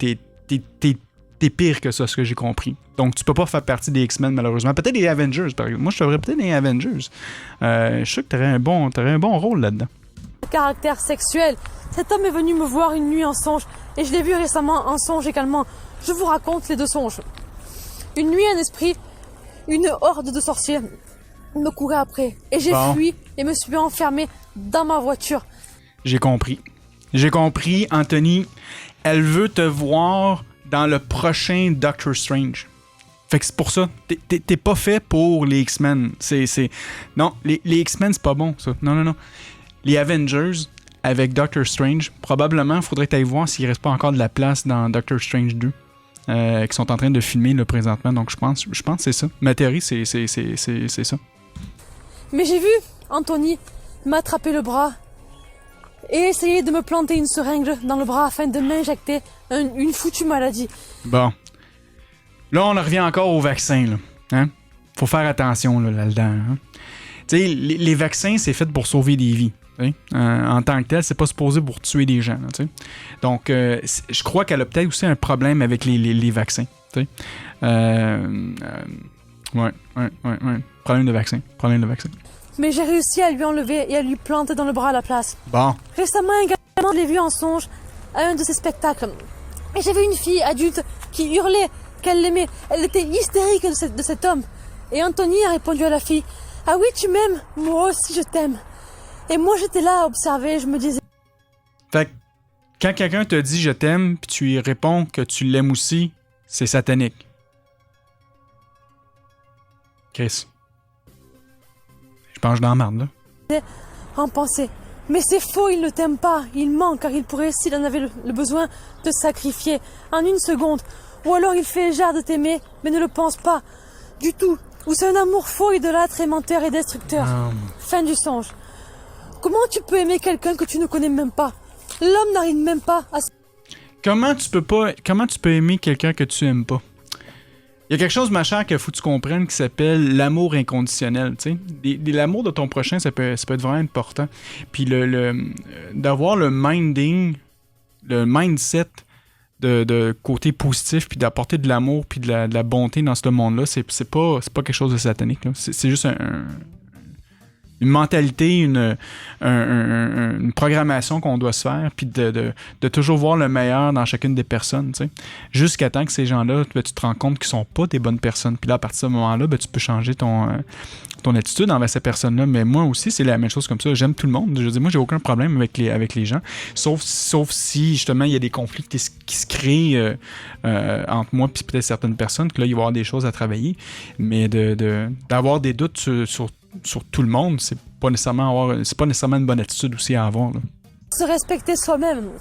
pire que ça, ce que j'ai compris. Donc, tu peux pas faire partie des X-Men, malheureusement. Peut-être des Avengers, par exemple. Moi, je serais peut-être des Avengers. Je suis sûr que t'aurais un bon rôle là-dedans. Caractère sexuel. Cet homme est venu me voir une nuit en songe, et je l'ai vu récemment en songe également. Je vous raconte les deux songes. Une nuit, un esprit, une horde de sorciers me courait après, et j'ai fui et me suis enfermé dans ma voiture. J'ai compris, Anthony. Elle veut te voir dans le prochain Doctor Strange. Fait que c'est pour ça. T'es pas fait pour les X-Men. Non, les X-Men, c'est pas bon, ça. Non. Les Avengers, avec Doctor Strange, probablement, il faudrait que tu ailles voir s'il reste pas encore de la place dans Doctor Strange 2. Qui sont en train de filmer là, présentement. Donc, je pense que c'est ça. Ma théorie, c'est ça. Mais j'ai vu Anthony m'attraper le bras et essayer de me planter une seringue dans le bras afin de m'injecter une foutue maladie. Bon. Là, on revient encore au vaccin. Là. Hein? Faut faire attention là-dedans. Hein? Tu sais, les vaccins, c'est fait pour sauver des vies. En tant que tel, c'est pas supposé pour tuer des gens. Là, donc, je crois qu'elle a peut-être aussi un problème avec les vaccins. Ouais. Problème de vaccin. Mais j'ai réussi à lui enlever et à lui planter dans le bras à la place. Bon. Récemment également, je l'ai vu en songe à un de ses spectacles. Et j'ai vu une fille adulte qui hurlait qu'elle l'aimait. Elle était hystérique de cet homme. Et Anthony a répondu à la fille: « Ah oui, tu m'aimes? Moi aussi, je t'aime. » Et moi, j'étais là à observer, je me disais... Fait que quand quelqu'un te dit « je t'aime » puis tu lui réponds que tu l'aimes aussi, c'est satanique. Chris. Je pense que je dans la marde, là. En pensée. Mais c'est faux, il ne t'aime pas. Il ment, car il pourrait, s'il en avait le besoin, te sacrifier en une seconde. Ou alors il fait genre de t'aimer, mais ne le pense pas du tout. Ou c'est un amour faux, idolâtre et menteur et destructeur. Fin du songe. Comment tu peux aimer quelqu'un que tu ne connais même pas? L'homme n'arrive même pas à... Comment tu peux aimer quelqu'un que tu aimes pas? Il y a quelque chose, ma chère, qu'il faut que tu comprennes qui s'appelle l'amour inconditionnel. L'amour de ton prochain, ça peut être vraiment important. Puis d'avoir le mindset de côté positif, puis d'apporter de l'amour, puis de la bonté dans ce monde-là, c'est pas quelque chose de satanique. Là. C'est juste une mentalité, une programmation qu'on doit se faire, puis de toujours voir le meilleur dans chacune des personnes, tu sais. Jusqu'à temps que ces gens-là, tu te rends compte qu'ils sont pas des bonnes personnes. Puis là, à partir de ce moment-là, tu peux changer ton attitude envers ces personnes-là. Mais moi aussi, c'est la même chose comme ça. J'aime tout le monde. Je veux dire, moi, j'ai aucun problème avec les gens. Sauf si, justement, il y a des conflits qui se créent entre moi et peut-être certaines personnes, que là, il va y avoir des choses à travailler. Mais d'avoir des doutes sur tout le monde, c'est pas nécessairement une bonne attitude aussi à avoir. Là. Se respecter soi-même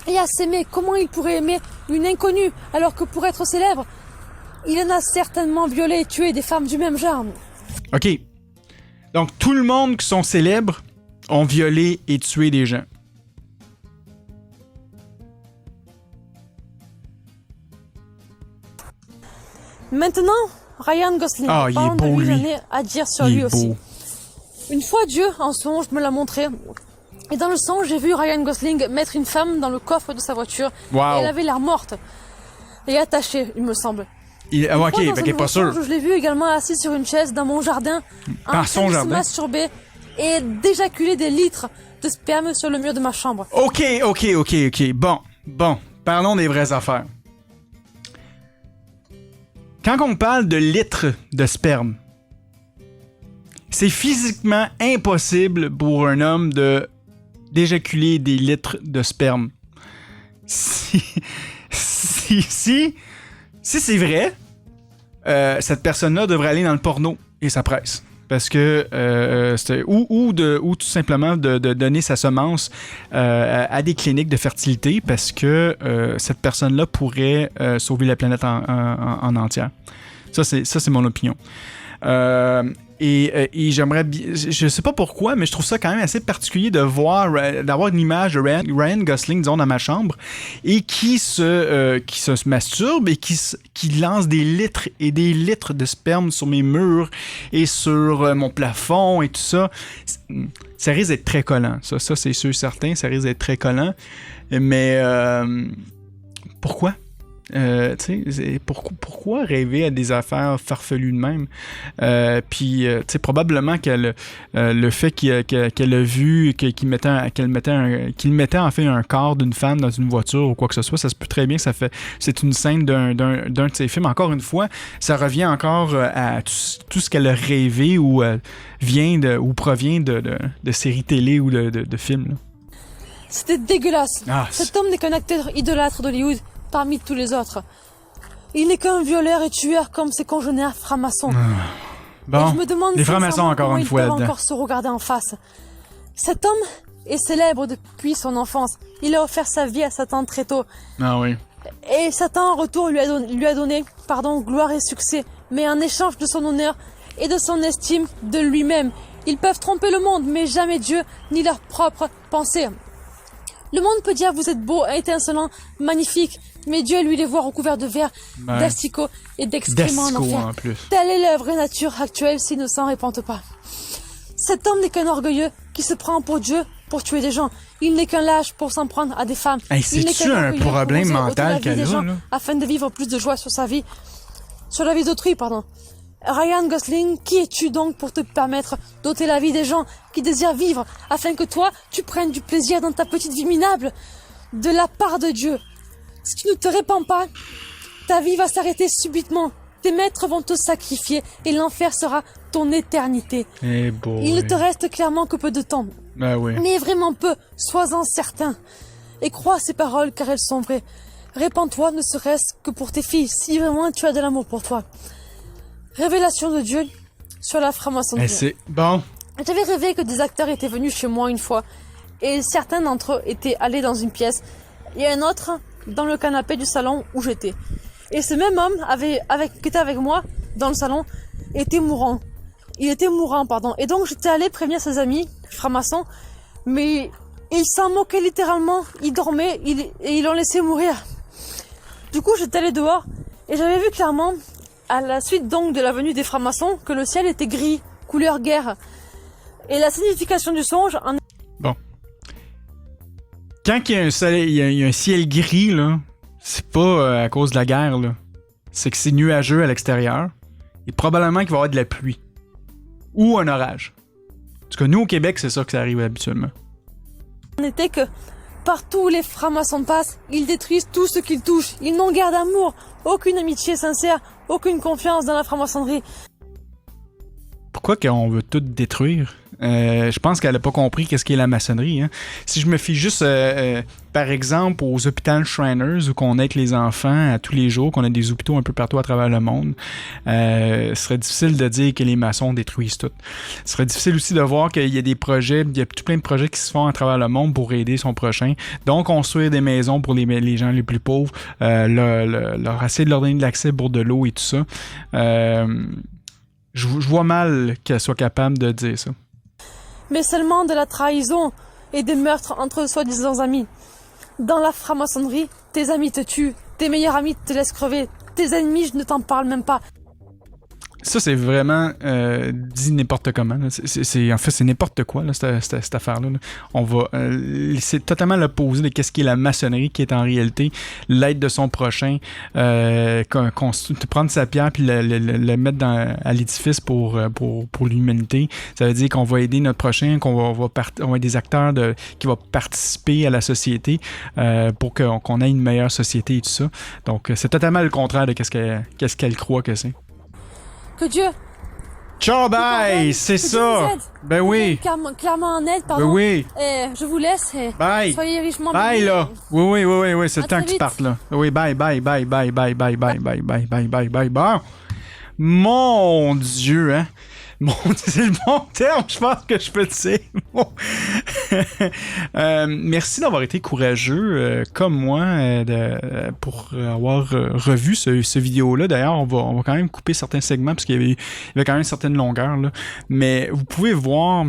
et à s'aimer. Comment il pourrait aimer une inconnue alors que pour être célèbre, il en a certainement violé et tué des femmes du même genre. OK. Donc, tout le monde qui sont célèbres ont violé et tué des gens. Maintenant, Ryan Gosling. Il est beau, lui. J'en ai à dire sur lui aussi. Une fois, Dieu, en songe, me l'a montré. Et dans le songe, j'ai vu Ryan Gosling mettre une femme dans le coffre de sa voiture. Wow. Et elle avait l'air morte. Et attachée, il me semble. OK, fait qu'il est pas sûr. Je l'ai vu également assis sur une chaise dans mon jardin. Dans son jardin? Se masturber et d'éjaculer des litres de sperme sur le mur de ma chambre. OK. Bon. Parlons des vraies affaires. Quand on parle de litres de sperme, c'est physiquement impossible pour un homme d'éjaculer des litres de sperme. Si c'est vrai, cette personne-là devrait aller dans le porno et ça presse. Parce que ou tout simplement de donner sa semence à des cliniques de fertilité parce que cette personne-là pourrait sauver la planète en entière. Ça, c'est mon opinion. Et j'aimerais bien... Je sais pas pourquoi, mais je trouve ça quand même assez particulier d'avoir une image de Ryan Gosling, disons, dans ma chambre, et qui se masturbe et qui lance des litres et des litres de sperme sur mes murs et sur mon plafond et tout ça. Ça risque d'être très collant. Ça c'est sûr certain. Ça risque d'être très collant. Mais pourquoi? Pourquoi rêver à des affaires farfelues de même? Puis, probablement que le fait qu'elle a vu qu'il mettait en fait un corps d'une femme dans une voiture ou quoi que ce soit, ça se peut très bien que c'est une scène d'un de ses films. Encore une fois, ça revient encore à tout ce qu'elle a rêvé ou provient de séries télé ou de films. Là. C'était dégueulasse. Cet homme n'est qu'un acteur idolâtre d'Hollywood parmi tous les autres. Il n'est qu'un violeur et tueur comme ses congénères francs-maçons. Bon, je me demande les francs-maçons encore une fois. Ils peuvent encore se regarder en face. Cet homme est célèbre depuis son enfance. Il a offert sa vie à Satan très tôt. Ah oui. Et Satan en retour lui a donné gloire et succès, mais en échange de son honneur et de son estime de lui-même. Ils peuvent tromper le monde, mais jamais Dieu ni leurs propres pensées. Le monde peut dire vous êtes beau, étincelant, magnifique, mais Dieu lui les voit recouverts de verre, d'asticots et d'excréments en enfer. En plus. Telle est la vraie nature actuelle s'il ne s'en répande pas. Cet homme n'est qu'un orgueilleux qui se prend pour Dieu pour tuer des gens. Il n'est qu'un lâche pour s'en prendre à des femmes. C'est-tu un problème mental qu'elle a, là? Afin de vivre plus de joie sur la vie d'autrui, pardon. Ryan Gosling, qui es-tu donc pour te permettre d'ôter la vie des gens qui désirent vivre afin que toi, tu prennes du plaisir dans ta petite vie minable de la part de Dieu? Si tu ne te répands pas, ta vie va s'arrêter subitement. Tes maîtres vont te sacrifier et l'enfer sera ton éternité. Il ne te reste clairement que peu de temps. Oui. Mais vraiment peu, sois-en certain. Et crois ces paroles car elles sont vraies. Répands-toi ne serait-ce que pour tes filles, si vraiment tu as de l'amour pour toi. Révélation de Dieu sur la franc-maçonnerie. C'est bon. J'avais rêvé que des acteurs étaient venus chez moi une fois et certains d'entre eux étaient allés dans une pièce et un autre dans le canapé du salon où j'étais. Et ce même homme qui était avec moi dans le salon était mourant. Il était mourant, pardon. Et donc j'étais allé prévenir ses amis francs-maçons, mais ils s'en moquaient littéralement. Ils dormaient et ils l'ont laissé mourir. Du coup, j'étais allé dehors et j'avais vu clairement, à la suite donc de la venue des francs-maçons, que le ciel était gris, couleur guerre. Et la signification du songe en... Bon. Quand il y a un ciel gris, là, c'est pas à cause de la guerre, là. C'est que c'est nuageux à l'extérieur. Et probablement qu'il va y avoir de la pluie. Ou un orage. Parce que nous, au Québec, c'est ça que ça arrive habituellement. On était que partout où les francs-maçons passent, ils détruisent tout ce qu'ils touchent. Ils n'ont guère d'amour, aucune amitié sincère, aucune confiance dans la franc-maçonnerie. Pourquoi qu'on veut tout détruire? Je pense qu'elle n'a pas compris qu'est-ce qu'est la maçonnerie. Hein. Si je me fie juste, par exemple, aux hôpitaux Shriners où on aide les enfants à tous les jours, qu'on a des hôpitaux un peu partout à travers le monde, ce serait difficile de dire que les maçons détruisent tout. Ce serait difficile aussi de voir qu'il y a des projets, il y a tout plein de projets qui se font à travers le monde pour aider son prochain. Donc, construire des maisons pour les gens les plus pauvres, leur essayer de leur donner de l'accès pour de l'eau et tout ça. Je vois mal qu'elle soit capable de dire ça. Mais seulement de la trahison et des meurtres entre soi-disant amis. Dans la franc-maçonnerie, tes amis te tuent, tes meilleurs amis te laissent crever, tes ennemis, je ne t'en parle même pas. Ça, c'est vraiment dit n'importe comment. Là. En fait, c'est n'importe quoi, là, cette affaire-là. Là. On va, c'est totalement l'opposé de ce qu'est la maçonnerie, qui est en réalité l'aide de son prochain, prendre sa pierre puis la mettre à l'édifice pour l'humanité. Ça veut dire qu'on va aider notre prochain, on va être des acteurs qui vont participer à la société pour qu'on ait une meilleure société et tout ça. Donc, c'est totalement le contraire de qu'est-ce qu'elle croit que c'est. Que Dieu... Ciao, bye! C'est ça! Ben oui! Clairement en aide, pardon. Ben oui! Je vous laisse. Bye! Soyez richement bye, bénis. là! Oui, c'est le temps que tu vite. partes, là. Oui, bye. Bon! Mon Dieu, hein? C'est le bon terme, je pense que je peux te dire. Bon. Merci d'avoir été courageux comme moi pour avoir revu ce vidéo-là. D'ailleurs, on va quand même couper certains segments parce qu'il y avait quand même une certaine longueur, là. Mais vous pouvez voir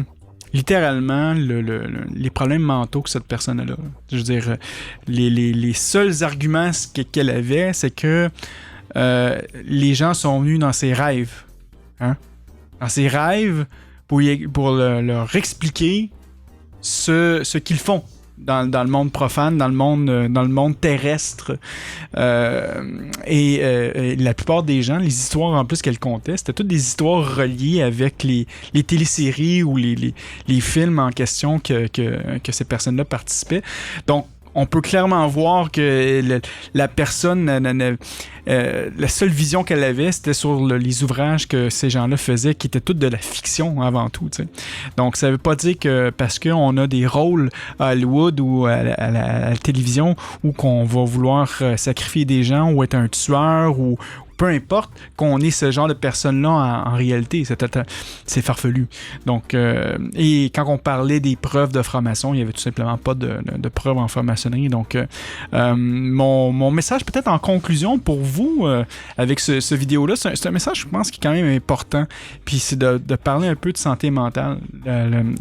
littéralement les problèmes mentaux que cette personne a là. Je veux dire, les seuls arguments qu'elle avait, c'est que les gens sont venus dans ses rêves. Hein? Dans ses rêves pour leur expliquer ce qu'ils font dans le monde profane, dans le monde terrestre. Et la plupart des gens, les histoires en plus qu'elle contait, c'était toutes des histoires reliées avec les téléséries ou les films en question que ces personnes-là participaient. Donc, on peut clairement voir que la personne, la seule vision qu'elle avait, c'était sur les ouvrages que ces gens-là faisaient, qui étaient toutes de la fiction avant tout. T'sais. Donc, ça veut pas dire que parce qu'on a des rôles à Hollywood ou à la télévision ou qu'on va vouloir sacrifier des gens ou être un tueur ou peu importe qu'on ait ce genre de personnes-là en réalité, c'est farfelu. Donc, et quand on parlait des preuves de franc-maçon, il n'y avait tout simplement pas de preuves en franc-maçonnerie. Donc, mon message peut-être en conclusion pour vous avec ce vidéo-là, c'est un message, je pense, qui est quand même important. Puis c'est de parler un peu de santé mentale.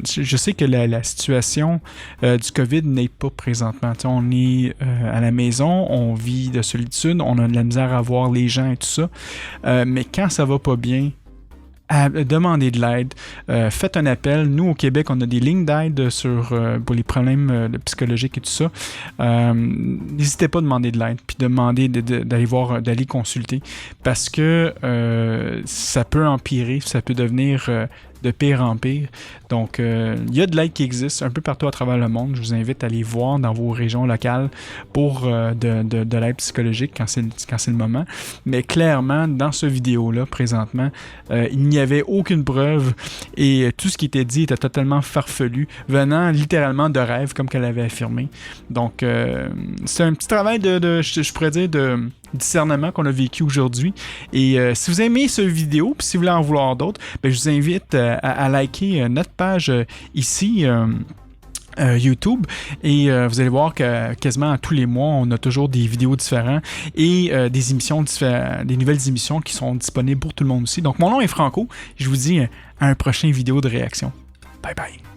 Je sais que la situation du COVID n'est pas présentement. T'sais, on est à la maison, on vit de solitude, on a de la misère à voir les gens et tout ça. Mais quand ça va pas bien, demandez de l'aide. Faites un appel. Nous, au Québec, on a des lignes d'aide pour les problèmes psychologiques et tout ça. N'hésitez pas à demander de l'aide, puis demandez d'aller consulter, parce que ça peut empirer, ça peut devenir de pire en pire. Donc, il y a de l'aide qui existe un peu partout à travers le monde. Je vous invite à aller voir dans vos régions locales pour de l'aide psychologique quand c'est le moment. Mais clairement, dans ce vidéo-là, présentement, il n'y avait aucune preuve et tout ce qui était dit était totalement farfelu, venant littéralement de rêve, comme qu'elle avait affirmé. Donc, c'est un petit travail je pourrais dire, de discernement qu'on a vécu aujourd'hui. Et si vous aimez cette vidéo, puis si vous voulez en vouloir d'autres, je vous invite à liker notre page ici. YouTube, et vous allez voir que quasiment à tous les mois on a toujours des vidéos différentes et des nouvelles émissions qui sont disponibles pour tout le monde aussi. Donc mon nom est Franco, je vous dis à un prochain vidéo de réaction. Bye bye.